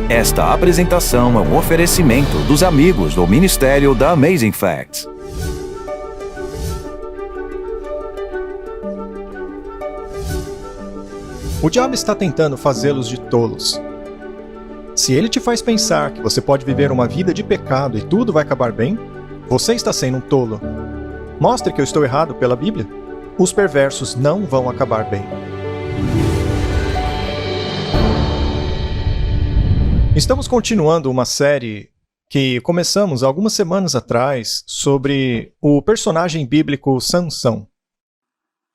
Esta apresentação é um oferecimento dos amigos do Ministério da Amazing Facts. O diabo está tentando fazê-los de tolos. Se ele te faz pensar que você pode viver uma vida de pecado e tudo vai acabar bem, você está sendo um tolo. Mostre que eu estou errado pela Bíblia. Os perversos não vão acabar bem. Estamos continuando uma série que começamos algumas semanas atrás sobre o personagem bíblico Sansão.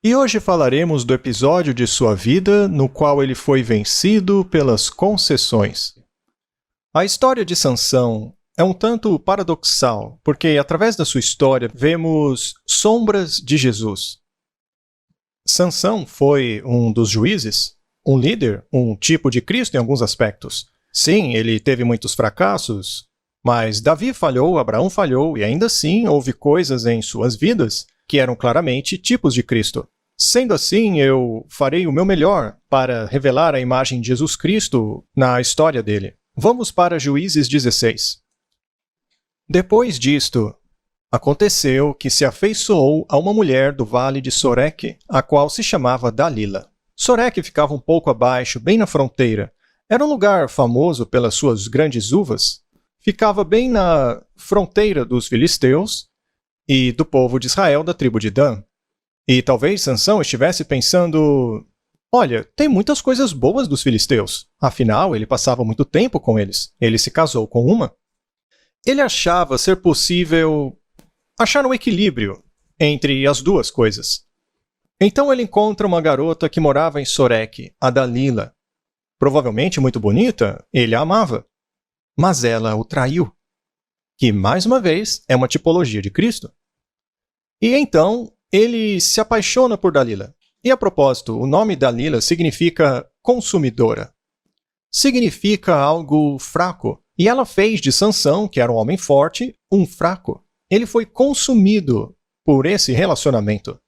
E hoje falaremos do episódio de sua vida no qual ele foi vencido pelas concessões. A história de Sansão é um tanto paradoxal, porque através da sua história vemos sombras de Jesus. Sansão foi um dos juízes, um líder, um tipo de Cristo em alguns aspectos. Sim, ele teve muitos fracassos, mas Davi falhou, Abraão falhou, e ainda assim houve coisas em suas vidas que eram claramente tipos de Cristo. Sendo assim, eu farei o meu melhor para revelar a imagem de Jesus Cristo na história dele. Vamos para Juízes 16. Depois disto, aconteceu que se afeiçoou a uma mulher do vale de Soreque, a qual se chamava Dalila. Soreque ficava um pouco abaixo, bem na fronteira. Era um lugar famoso pelas suas grandes uvas. Ficava bem na fronteira dos filisteus e do povo de Israel da tribo de Dan. E talvez Sansão estivesse pensando: olha, tem muitas coisas boas dos filisteus. Afinal, ele passava muito tempo com eles. Ele se casou com uma. Ele achava ser possível achar um equilíbrio entre as duas coisas. Então ele encontra uma garota que morava em Soreque, a Dalila. Provavelmente muito bonita, ele a amava. Mas ela o traiu. Que, mais uma vez, é uma tipologia de Cristo. E então, ele se apaixona por Dalila. E a propósito, o nome Dalila significa consumidora. Significa algo fraco. E ela fez de Sansão, que era um homem forte, um fraco. Ele foi consumido por esse relacionamento.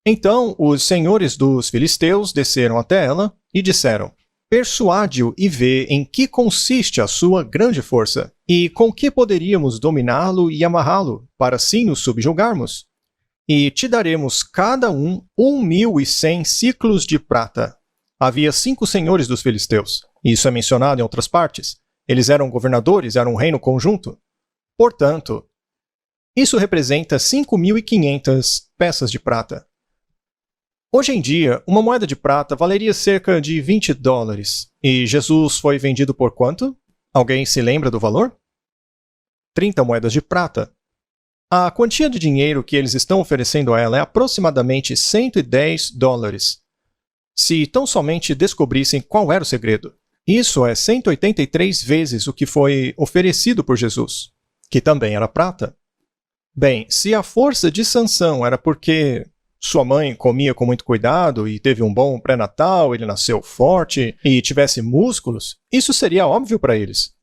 Então, os senhores dos filisteus desceram até ela e disseram: persuade-o e vê em que consiste a sua grande força, e com que poderíamos dominá-lo e amarrá-lo, para assim nos subjugarmos. E te daremos cada um 1.100 ciclos de prata. Havia 5 senhores dos filisteus. Isso é mencionado em outras partes. Eles eram governadores, era um reino conjunto. Portanto, isso representa 5.500 peças de prata. Hoje em dia, uma moeda de prata valeria cerca de $20. E Jesus foi vendido por quanto? Alguém se lembra do valor? 30 moedas de prata. A quantia de dinheiro que eles estão oferecendo a ela é aproximadamente $110. Se tão somente descobrissem qual era o segredo. Isso é 183 vezes o que foi oferecido por Jesus, que também era prata. Bem, se a força de Sansão era porque sua mãe comia com muito cuidado e teve um bom pré-natal, ele nasceu forte e tivesse músculos, isso seria óbvio para eles.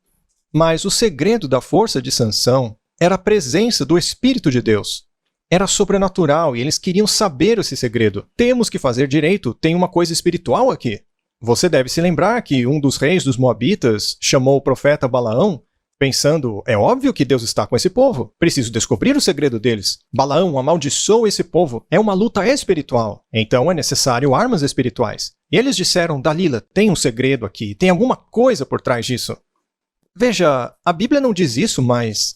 Mas o segredo da força de Sansão era a presença do Espírito de Deus. Era sobrenatural e eles queriam saber esse segredo. Temos que fazer direito, tem uma coisa espiritual aqui. Você deve se lembrar que um dos reis dos Moabitas chamou o profeta Balaão, pensando: é óbvio que Deus está com esse povo. Preciso descobrir o segredo deles. Balaão amaldiçoou esse povo. É uma luta espiritual. Então é necessário armas espirituais. E eles disseram: Dalila, tem um segredo aqui. Tem alguma coisa por trás disso. Veja, a Bíblia não diz isso, mas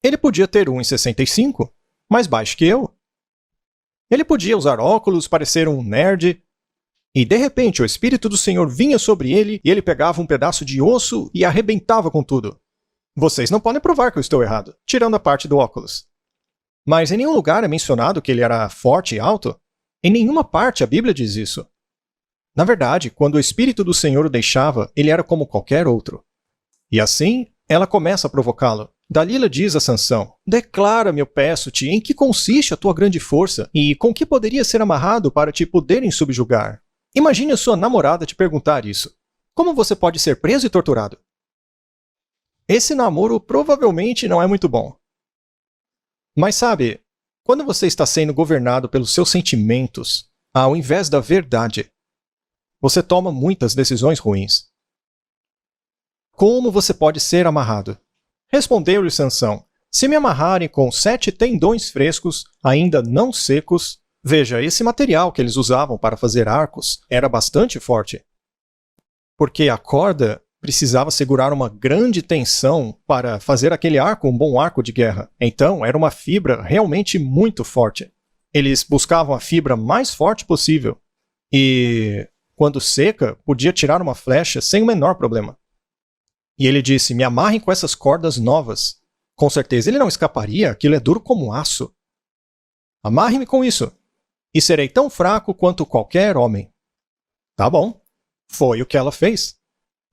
ele podia ter 1,65, mais baixo que eu. Ele podia usar óculos, parecer um nerd. E de repente o Espírito do Senhor vinha sobre ele e ele pegava um pedaço de osso e arrebentava com tudo. Vocês não podem provar que eu estou errado, tirando a parte do óculos. Mas em nenhum lugar é mencionado que ele era forte e alto. Em nenhuma parte a Bíblia diz isso. Na verdade, quando o Espírito do Senhor o deixava, ele era como qualquer outro. E assim, ela começa a provocá-lo. Dalila diz a Sansão: declara-me, eu peço-te, em que consiste a tua grande força e com que poderia ser amarrado para te poderem subjugar. Imagine a sua namorada te perguntar isso. Como você pode ser preso e torturado? Esse namoro provavelmente não é muito bom. Mas sabe, quando você está sendo governado pelos seus sentimentos, ao invés da verdade, você toma muitas decisões ruins. como você pode ser amarrado? Respondeu-lhe Sansão: se me amarrarem com 7 tendões frescos, ainda não secos, veja, esse material que eles usavam para fazer arcos era bastante forte. Porque a corda precisava segurar uma grande tensão para fazer aquele arco um bom arco de guerra. Então, era uma fibra realmente muito forte. Eles buscavam a fibra mais forte possível. E, quando seca, podia tirar uma flecha sem o menor problema. E ele disse: me amarrem com essas cordas novas. Com certeza ele não escaparia, aquilo é duro como aço. Amarre-me com isso, e serei tão fraco quanto qualquer homem. Tá bom. Foi o que ela fez.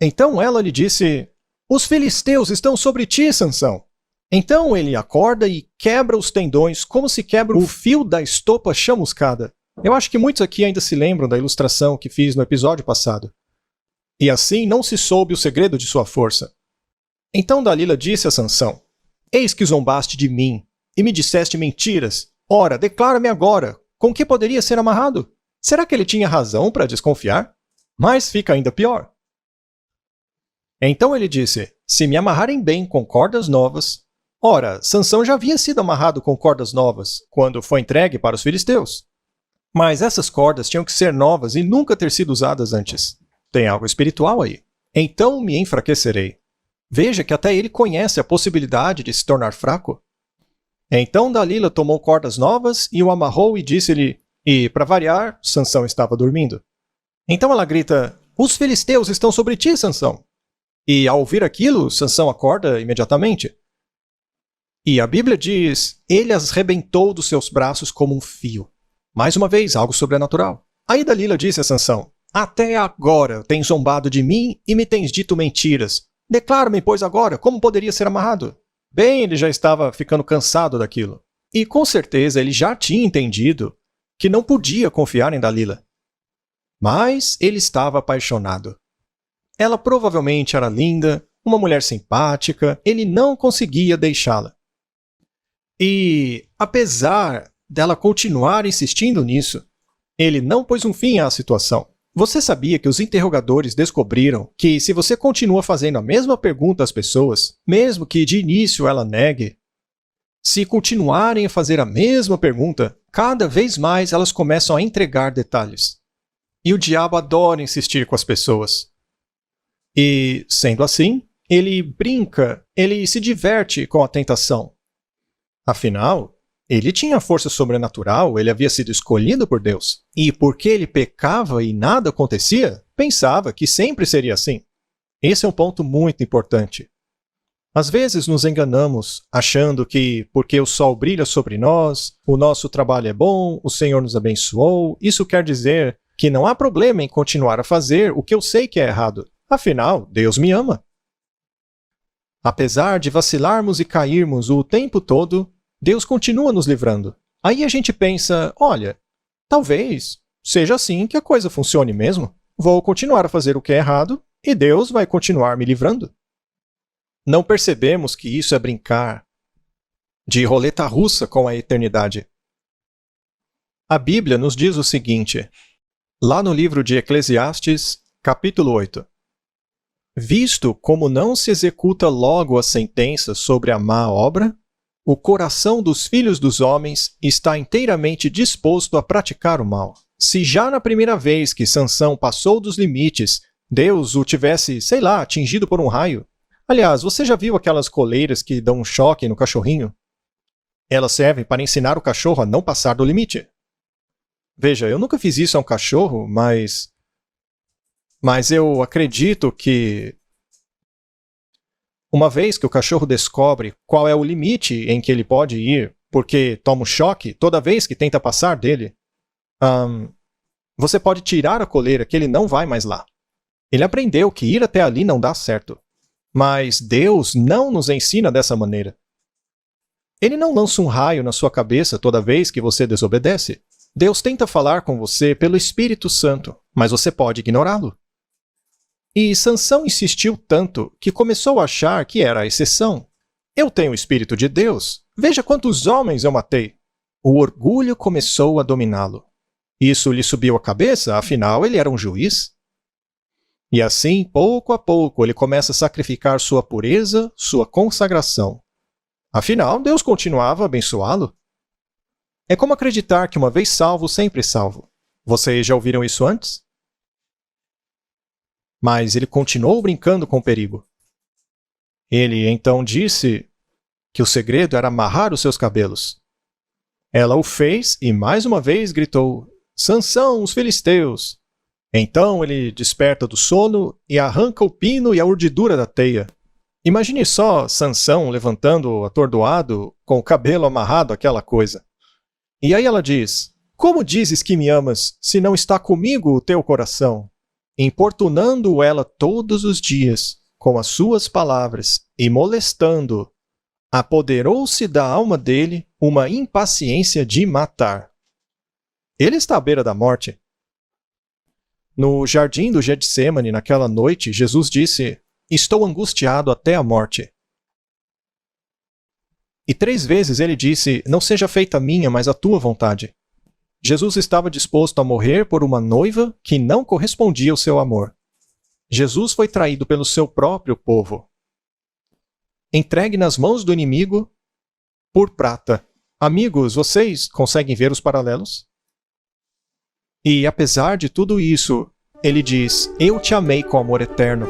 Então ela lhe disse: os filisteus estão sobre ti, Sansão. Então ele acorda e quebra os tendões como se quebra o fio da estopa chamuscada. Eu acho que muitos aqui ainda se lembram da ilustração que fiz no episódio passado. E assim não se soube o segredo de sua força. Então Dalila disse a Sansão: eis que zombaste de mim, e me disseste mentiras. Ora, declara-me agora, com que poderia ser amarrado? Será que ele tinha razão para desconfiar? Mas fica ainda pior. Então ele disse: se me amarrarem bem com cordas novas... Ora, Sansão já havia sido amarrado com cordas novas, quando foi entregue para os filisteus. Mas essas cordas tinham que ser novas e nunca ter sido usadas antes. Tem algo espiritual aí. Então me enfraquecerei. Veja que até ele conhece a possibilidade de se tornar fraco. Então Dalila tomou cordas novas e o amarrou e disse-lhe... E, para variar, Sansão estava dormindo. Então ela grita: os filisteus estão sobre ti, Sansão. E ao ouvir aquilo, Sansão acorda imediatamente. E a Bíblia diz: ele as rebentou dos seus braços como um fio. Mais uma vez, algo sobrenatural. Aí Dalila disse a Sansão: até agora tens zombado de mim e me tens dito mentiras. Declara-me, pois, agora, como poderia ser amarrado? Bem, ele já estava ficando cansado daquilo. E com certeza ele já tinha entendido que não podia confiar em Dalila. Mas ele estava apaixonado. Ela provavelmente era linda, uma mulher simpática, ele não conseguia deixá-la. E, apesar dela continuar insistindo nisso, ele não pôs um fim à situação. Você sabia que os interrogadores descobriram que se você continua fazendo a mesma pergunta às pessoas, mesmo que de início ela negue, se continuarem a fazer a mesma pergunta, cada vez mais elas começam a entregar detalhes. E o diabo adora insistir com as pessoas. E, sendo assim, ele brinca, ele se diverte com a tentação. Afinal, ele tinha força sobrenatural, ele havia sido escolhido por Deus. E porque ele pecava e nada acontecia, pensava que sempre seria assim. Esse é um ponto muito importante. Às vezes nos enganamos, achando que porque o sol brilha sobre nós, o nosso trabalho é bom, o Senhor nos abençoou, isso quer dizer que não há problema em continuar a fazer o que eu sei que é errado. Afinal, Deus me ama. Apesar de vacilarmos e cairmos o tempo todo, Deus continua nos livrando. Aí a gente pensa: olha, talvez seja assim que a coisa funcione mesmo. Vou continuar a fazer o que é errado e Deus vai continuar me livrando. Não percebemos que isso é brincar de roleta russa com a eternidade. A Bíblia nos diz o seguinte, lá no livro de Eclesiastes, capítulo 8. Visto como não se executa logo a sentença sobre a má obra, o coração dos filhos dos homens está inteiramente disposto a praticar o mal. Se já na primeira vez que Sansão passou dos limites, Deus o tivesse, sei lá, atingido por um raio. Aliás, você já viu aquelas coleiras que dão um choque no cachorrinho? Elas servem para ensinar o cachorro a não passar do limite. Veja, eu nunca fiz isso a um cachorro, mas eu acredito que uma vez que o cachorro descobre qual é o limite em que ele pode ir, porque toma um choque toda vez que tenta passar dele, você pode tirar a coleira que ele não vai mais lá. Ele aprendeu que ir até ali não dá certo. Mas Deus não nos ensina dessa maneira. Ele não lança um raio na sua cabeça toda vez que você desobedece. Deus tenta falar com você pelo Espírito Santo, mas você pode ignorá-lo. E Sansão insistiu tanto que começou a achar que era a exceção. Eu tenho o Espírito de Deus. Veja quantos homens eu matei. O orgulho começou a dominá-lo. Isso lhe subiu a cabeça, afinal ele era um juiz. E assim, pouco a pouco, ele começa a sacrificar sua pureza, sua consagração. Afinal, Deus continuava a abençoá-lo. É como acreditar que uma vez salvo, sempre salvo. Vocês já ouviram isso antes? Mas ele continuou brincando com o perigo. Ele então disse que o segredo era amarrar os seus cabelos. Ela o fez e mais uma vez gritou: Sansão, os filisteus! Então ele desperta do sono e arranca o pino e a urdidura da teia. Imagine só Sansão levantando atordoado, com o cabelo amarrado àquela coisa. E aí ela diz: Como dizes que me amas, se não está comigo o teu coração? Importunando ela todos os dias, com as suas palavras, e molestando, apoderou-se da alma dele uma impaciência de matar. Ele está à beira da morte. No jardim do Getsêmani, naquela noite, Jesus disse: Estou angustiado até a morte. E 3 vezes ele disse: Não seja feita a minha, mas a tua vontade. Jesus estava disposto a morrer por uma noiva que não correspondia ao seu amor. Jesus foi traído pelo seu próprio povo. Entregue nas mãos do inimigo por prata. Amigos, vocês conseguem ver os paralelos? E apesar de tudo isso, ele diz: Eu te amei com amor eterno.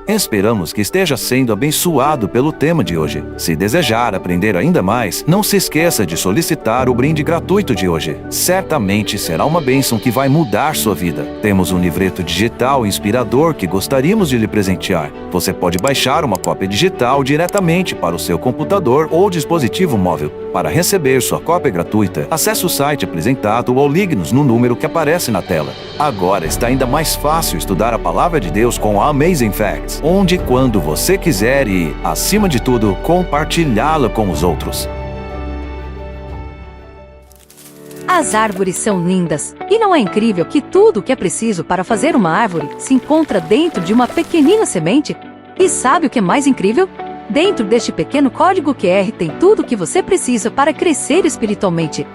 Esperamos que esteja sendo abençoado pelo tema de hoje. Se desejar aprender ainda mais, não se esqueça de solicitar o brinde gratuito de hoje. Certamente será uma bênção que vai mudar sua vida. Temos um livreto digital inspirador que gostaríamos de lhe presentear. Você pode baixar uma cópia digital diretamente para o seu computador ou dispositivo móvel. Para receber sua cópia gratuita, acesse o site apresentado ou ligue-nos no número que aparece na tela. Agora está ainda mais fácil estudar a Palavra de Deus com a Amazing Facts, onde e quando você quiser e, acima de tudo, compartilhá-la com os outros. As árvores são lindas, e não é incrível que tudo o que é preciso para fazer uma árvore se encontra dentro de uma pequenina semente? E sabe o que é mais incrível? Dentro deste pequeno código QR tem tudo o que você precisa para crescer espiritualmente.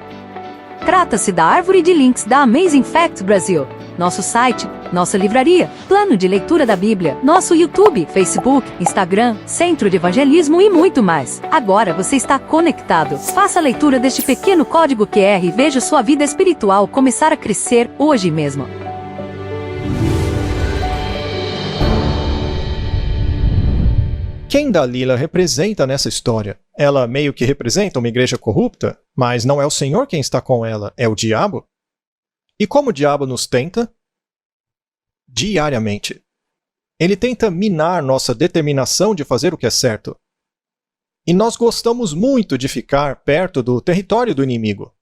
Trata-se da árvore de links da Amazing Facts Brasil, nosso site, nossa livraria, plano de leitura da Bíblia, nosso YouTube, Facebook, Instagram, Centro de Evangelismo e muito mais. Agora você está conectado. Faça a leitura deste pequeno código QR e veja sua vida espiritual começar a crescer hoje mesmo. Quem Dalila representa nessa história? Ela meio que representa uma igreja corrupta, mas não é o Senhor quem está com ela, é o diabo? E como o diabo nos tenta? Diariamente. Ele tenta minar nossa determinação de fazer o que é certo. E nós gostamos muito de ficar perto do território do inimigo.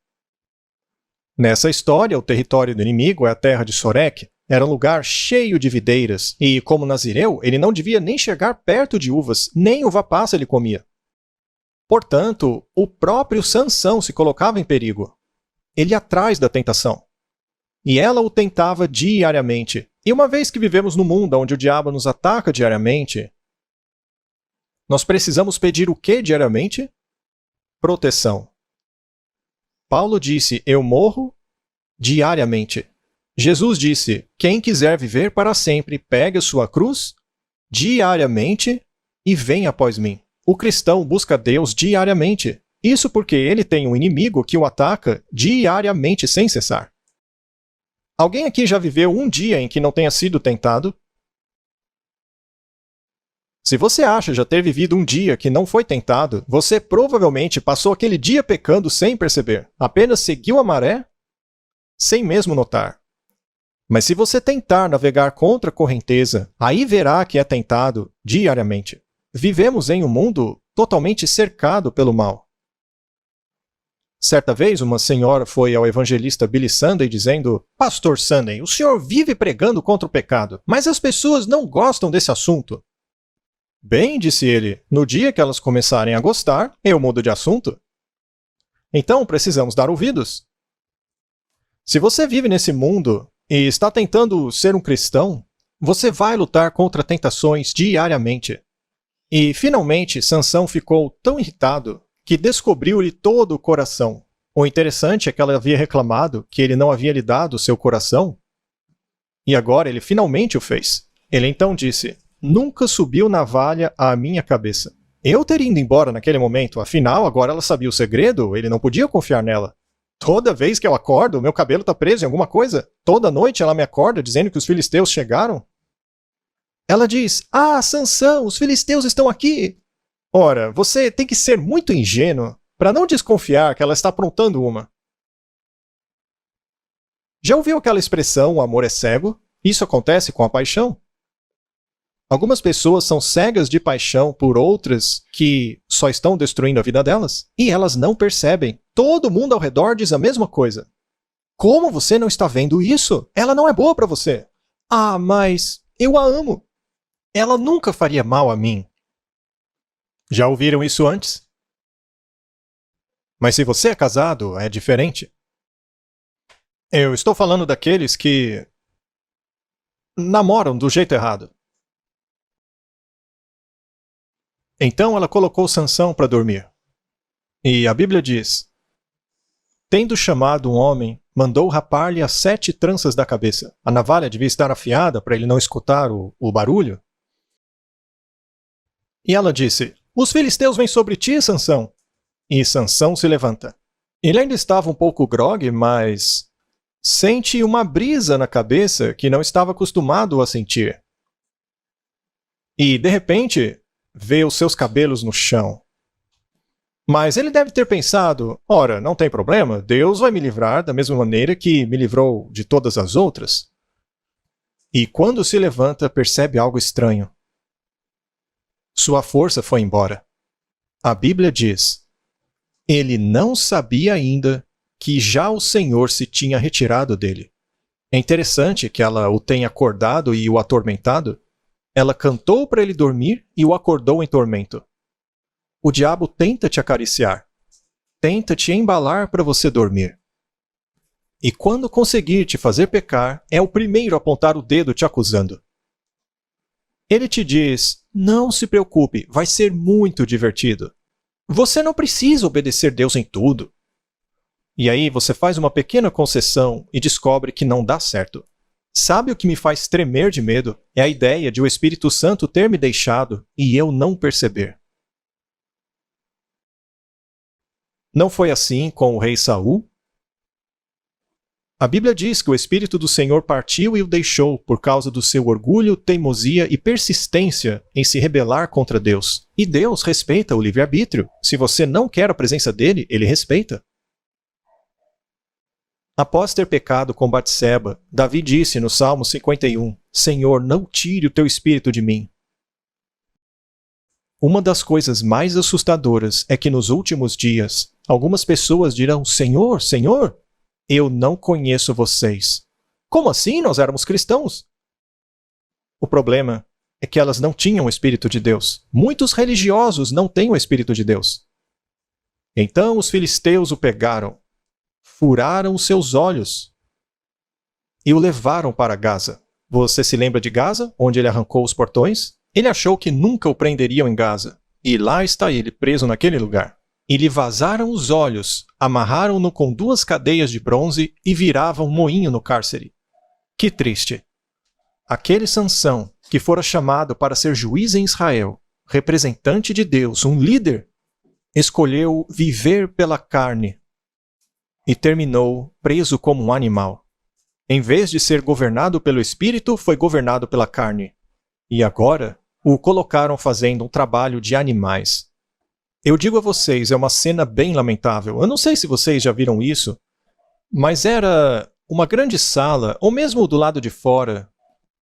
Nessa história, o território do inimigo é a terra de Sorek. Era um lugar cheio de videiras, e como nazireu, ele não devia nem chegar perto de uvas, nem uva passa ele comia. Portanto, o próprio Sansão se colocava em perigo. Ele ia atrás da tentação. E ela o tentava diariamente. E uma vez que vivemos num mundo onde o diabo nos ataca diariamente, nós precisamos pedir o que diariamente? Proteção. Paulo disse: Eu morro diariamente. Jesus disse: Quem quiser viver para sempre, pegue a sua cruz diariamente e venha após mim. O cristão busca Deus diariamente. Isso porque ele tem um inimigo que o ataca diariamente sem cessar. Alguém aqui já viveu um dia em que não tenha sido tentado? Se você acha já ter vivido um dia que não foi tentado, você provavelmente passou aquele dia pecando sem perceber. Apenas seguiu a maré sem mesmo notar. Mas se você tentar navegar contra a correnteza, aí verá que é tentado diariamente. Vivemos em um mundo totalmente cercado pelo mal. Certa vez, uma senhora foi ao evangelista Billy Sunday dizendo: Pastor Sunday, o senhor vive pregando contra o pecado, mas as pessoas não gostam desse assunto. Bem, disse ele, no dia que elas começarem a gostar, eu mudo de assunto. Então precisamos dar ouvidos. Se você vive nesse mundo e está tentando ser um cristão, você vai lutar contra tentações diariamente. E, finalmente, Sansão ficou tão irritado que descobriu-lhe todo o coração. O interessante é que ela havia reclamado que ele não havia lhe dado seu coração. E agora ele finalmente o fez. Ele então disse: nunca subiu navalha à minha cabeça. Eu teria ido embora naquele momento, afinal, agora ela sabia o segredo, ele não podia confiar nela. Toda vez que eu acordo, meu cabelo está preso em alguma coisa. Toda noite ela me acorda dizendo que os filisteus chegaram. Ela diz: ah, Sansão, os filisteus estão aqui. Ora, você tem que ser muito ingênuo para não desconfiar que ela está aprontando uma. Já ouviu aquela expressão, o amor é cego? Isso acontece com a paixão. Algumas pessoas são cegas de paixão por outras que só estão destruindo a vida delas e elas não percebem. Todo mundo ao redor diz a mesma coisa. Como você não está vendo isso? Ela não é boa para você. Ah, mas eu a amo. Ela nunca faria mal a mim. Já ouviram isso antes? Mas se você é casado, é diferente. Eu estou falando daqueles que namoram do jeito errado. Então ela colocou Sansão para dormir. E a Bíblia diz: tendo chamado um homem, mandou rapar-lhe as 7 tranças da cabeça. A navalha devia estar afiada para ele não escutar o barulho. E ela disse: os filisteus vêm sobre ti, Sansão. E Sansão se levanta. Ele ainda estava um pouco grogue, mas sente uma brisa na cabeça que não estava acostumado a sentir. E, de repente, vê os seus cabelos no chão. Mas ele deve ter pensado: ora, não tem problema, Deus vai me livrar da mesma maneira que me livrou de todas as outras. E quando se levanta, percebe algo estranho. Sua força foi embora. A Bíblia diz: ele não sabia ainda que já o Senhor se tinha retirado dele. É interessante que ela o tenha acordado e o atormentado. Ela cantou para ele dormir e o acordou em tormento. O diabo tenta te acariciar, tenta te embalar para você dormir. E quando conseguir te fazer pecar, é o primeiro a apontar o dedo te acusando. Ele te diz: não se preocupe, vai ser muito divertido. Você não precisa obedecer Deus em tudo. E aí você faz uma pequena concessão e descobre que não dá certo. Sabe o que me faz tremer de medo? É a ideia de o Espírito Santo ter me deixado e eu não perceber. Não foi assim com o rei Saul? A Bíblia diz que o Espírito do Senhor partiu e o deixou por causa do seu orgulho, teimosia e persistência em se rebelar contra Deus. E Deus respeita o livre-arbítrio. Se você não quer a presença dele, ele respeita. Após ter pecado com Batseba, Davi disse no Salmo 51, Senhor, não tire o teu espírito de mim. Uma das coisas mais assustadoras é que nos últimos dias, algumas pessoas dirão, Senhor, Senhor, eu não conheço vocês. Como assim? Nós éramos cristãos. O problema é que elas não tinham o Espírito de Deus. Muitos religiosos não têm o Espírito de Deus. Então os filisteus o pegaram, furaram os seus olhos e o levaram para Gaza. Você se lembra de Gaza, onde ele arrancou os portões? Ele achou que nunca o prenderiam em Gaza, e lá está ele preso naquele lugar. E lhe vazaram os olhos, amarraram-no com 2 cadeias de bronze e viravam moinho no cárcere. Que triste! Aquele Sansão, que fora chamado para ser juiz em Israel, representante de Deus, um líder, escolheu viver pela carne e terminou preso como um animal. Em vez de ser governado pelo Espírito, foi governado pela carne. E agora o colocaram fazendo um trabalho de animais. Eu digo a vocês, é uma cena bem lamentável. Eu não sei se vocês já viram isso, mas era uma grande sala, ou mesmo do lado de fora.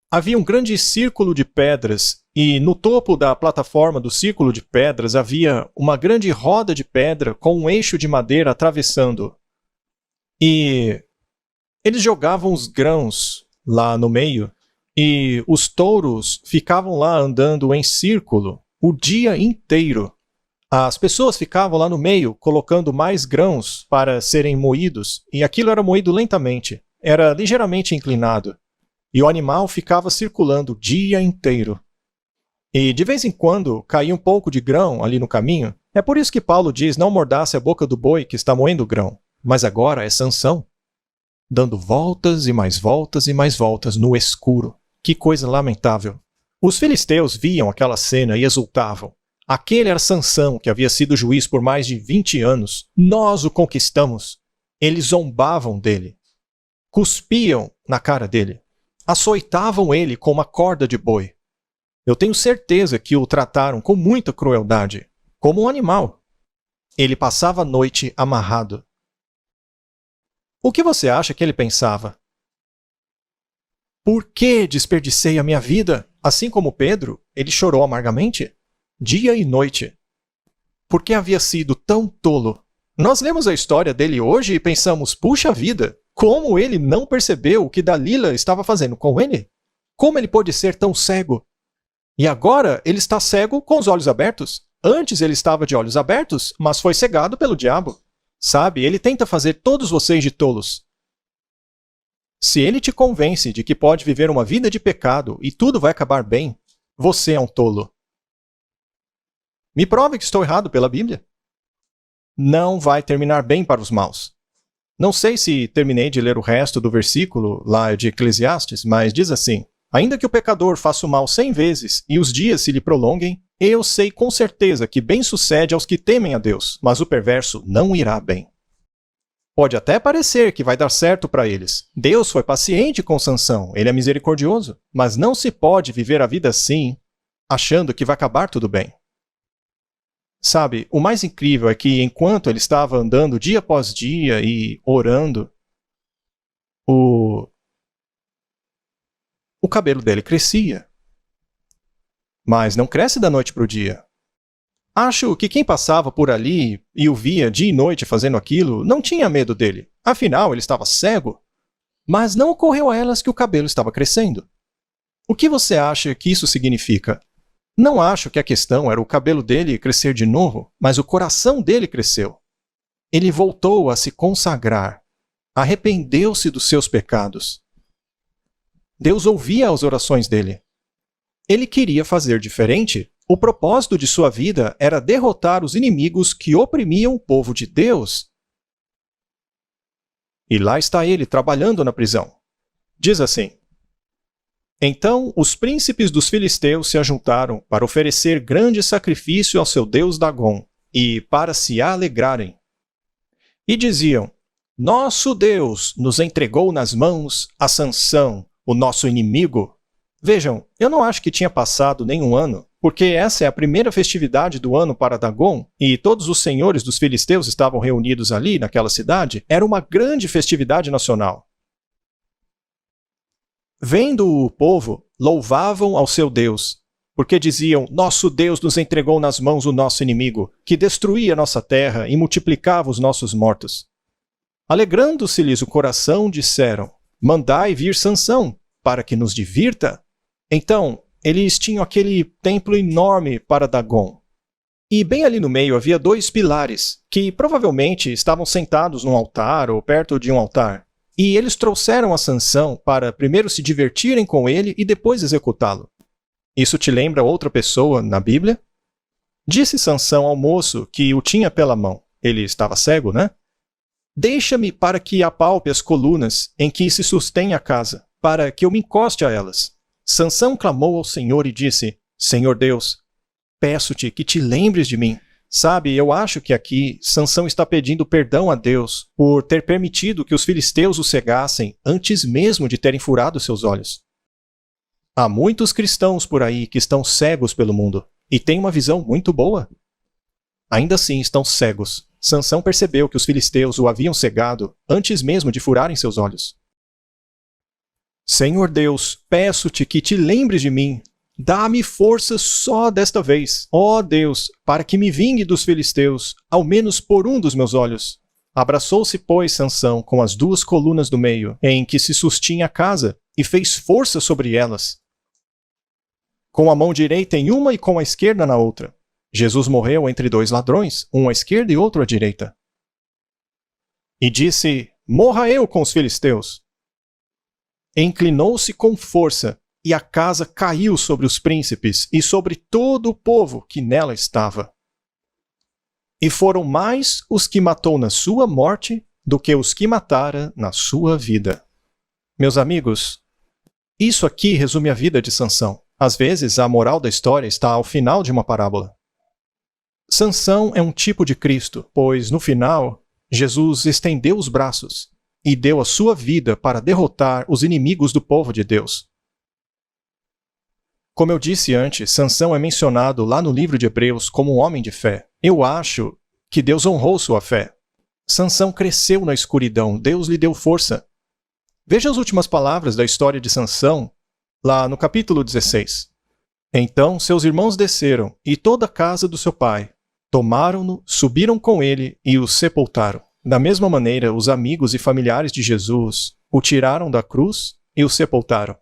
Havia um grande círculo de pedras, e no topo da plataforma do círculo de pedras havia uma grande roda de pedra com um eixo de madeira atravessando. E eles jogavam os grãos lá no meio, e os touros ficavam lá andando em círculo o dia inteiro. As pessoas ficavam lá no meio colocando mais grãos para serem moídos, e aquilo era moído lentamente, era ligeiramente inclinado, e o animal ficava circulando o dia inteiro. E de vez em quando caía um pouco de grão ali no caminho. É por isso que Paulo diz, não mordasse a boca do boi que está moendo o grão. Mas agora é Sansão. dando voltas e mais voltas e mais voltas no escuro. Que coisa lamentável. Os filisteus viam aquela cena e exultavam. Aquele era Sansão, que havia sido juiz por mais de 20 anos. Nós o conquistamos. Eles zombavam dele. Cuspiam na cara dele. Açoitavam ele com uma corda de boi. Eu tenho certeza que o trataram com muita crueldade, como um animal. Ele passava a noite amarrado. O que você acha que ele pensava? Por que desperdicei a minha vida? Assim como Pedro, ele chorou amargamente, dia e noite. Por que havia sido tão tolo? Nós lemos a história dele hoje e pensamos, puxa vida, como ele não percebeu o que Dalila estava fazendo com ele? Como ele pôde ser tão cego? E agora ele está cego com os olhos abertos? Antes ele estava de olhos abertos, mas foi cegado pelo diabo. Sabe, ele tenta fazer todos vocês de tolos. Se ele te convence de que pode viver uma vida de pecado e tudo vai acabar bem, você é um tolo. Me prove que estou errado pela Bíblia. Não vai terminar bem para os maus. Não sei se terminei de ler o resto do versículo lá de Eclesiastes, mas diz assim: ainda que o pecador faça o mal 100 vezes e os dias se lhe prolonguem, eu sei com certeza que bem sucede aos que temem a Deus, mas o perverso não irá bem. Pode até parecer que vai dar certo para eles. Deus foi paciente com Sansão, ele é misericordioso, mas não se pode viver a vida assim, achando que vai acabar tudo bem. Sabe, o mais incrível é que enquanto ele estava andando dia após dia e orando, o cabelo dele crescia. Mas não cresce da noite para o dia. Acho que quem passava por ali e o via dia e noite fazendo aquilo não tinha medo dele. Afinal, ele estava cego. Mas não ocorreu a elas que o cabelo estava crescendo. O que você acha que isso significa? Não acho que a questão era o cabelo dele crescer de novo, mas o coração dele cresceu. Ele voltou a se consagrar. Arrependeu-se dos seus pecados. Deus ouvia as orações dele. Ele queria fazer diferente. O propósito de sua vida era derrotar os inimigos que oprimiam o povo de Deus. E lá está ele trabalhando na prisão. Diz assim: então os príncipes dos filisteus se ajuntaram para oferecer grande sacrifício ao seu deus Dagom e para se alegrarem. E diziam: nosso Deus nos entregou nas mãos a Sansão, o nosso inimigo. Vejam, eu não acho que tinha passado nenhum ano, porque essa é a primeira festividade do ano para Dagom, e todos os senhores dos filisteus estavam reunidos ali, naquela cidade. Era uma grande festividade nacional. Vendo o povo, louvavam ao seu Deus, porque diziam: nosso Deus nos entregou nas mãos o nosso inimigo, que destruía nossa terra e multiplicava os nossos mortos. Alegrando-se-lhes o coração, disseram: mandai vir Sansão, para que nos divirta. Então, eles tinham aquele templo enorme para Dagom. E bem ali no meio havia 2 pilares, que provavelmente estavam sentados num altar ou perto de um altar. E eles trouxeram a Sansão para primeiro se divertirem com ele e depois executá-lo. Isso te lembra outra pessoa na Bíblia? Disse Sansão ao moço que o tinha pela mão. Ele estava cego, né? Deixa-me para que apalpe as colunas em que se sustém a casa, para que eu me encoste a elas. Sansão clamou ao Senhor e disse: Senhor Deus, peço-te que te lembres de mim. Sabe, eu acho que aqui Sansão está pedindo perdão a Deus por ter permitido que os filisteus o cegassem antes mesmo de terem furado seus olhos. Há muitos cristãos por aí que estão cegos pelo mundo e têm uma visão muito boa. Ainda assim estão cegos. Sansão percebeu que os filisteus o haviam cegado antes mesmo de furarem seus olhos. Senhor Deus, peço-te que te lembres de mim. Dá-me força só desta vez, ó Deus, para que me vingue dos filisteus, ao menos por um dos meus olhos. Abraçou-se, pois, Sansão com as 2 colunas do meio, em que se sustinha a casa, e fez força sobre elas. Com a mão direita em uma e com a esquerda na outra. Jesus morreu entre 2 ladrões, um à esquerda e outro à direita. E disse: morra eu com os filisteus. Inclinou-se com força, e a casa caiu sobre os príncipes e sobre todo o povo que nela estava. E foram mais os que matou na sua morte do que os que matara na sua vida. Meus amigos, isso aqui resume a vida de Sansão. Às vezes, a moral da história está ao final de uma parábola. Sansão é um tipo de Cristo, pois, no final, Jesus estendeu os braços e deu a sua vida para derrotar os inimigos do povo de Deus. Como eu disse antes, Sansão é mencionado lá no livro de Hebreus como um homem de fé. Eu acho que Deus honrou sua fé. Sansão cresceu na escuridão, Deus lhe deu força. Veja as últimas palavras da história de Sansão, lá no capítulo 16. Então seus irmãos desceram, e toda a casa do seu pai. Tomaram-no, subiram com ele e o sepultaram. Da mesma maneira, os amigos e familiares de Jesus o tiraram da cruz e o sepultaram.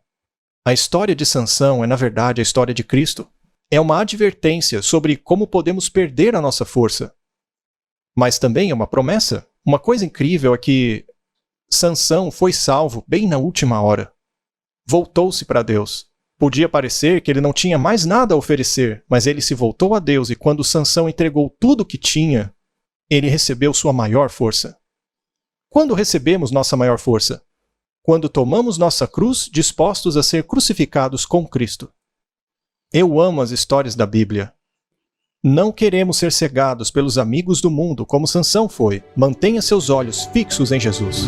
A história de Sansão é, na verdade, a história de Cristo. É uma advertência sobre como podemos perder a nossa força. Mas também é uma promessa. Uma coisa incrível é que Sansão foi salvo bem na última hora. Voltou-se para Deus. Podia parecer que ele não tinha mais nada a oferecer, mas ele se voltou a Deus e quando Sansão entregou tudo o que tinha, ele recebeu sua maior força. Quando recebemos nossa maior força? Quando tomamos nossa cruz dispostos a ser crucificados com Cristo. Eu amo as histórias da Bíblia. Não queremos ser cegados pelos amigos do mundo como Sansão foi. Mantenha seus olhos fixos em Jesus.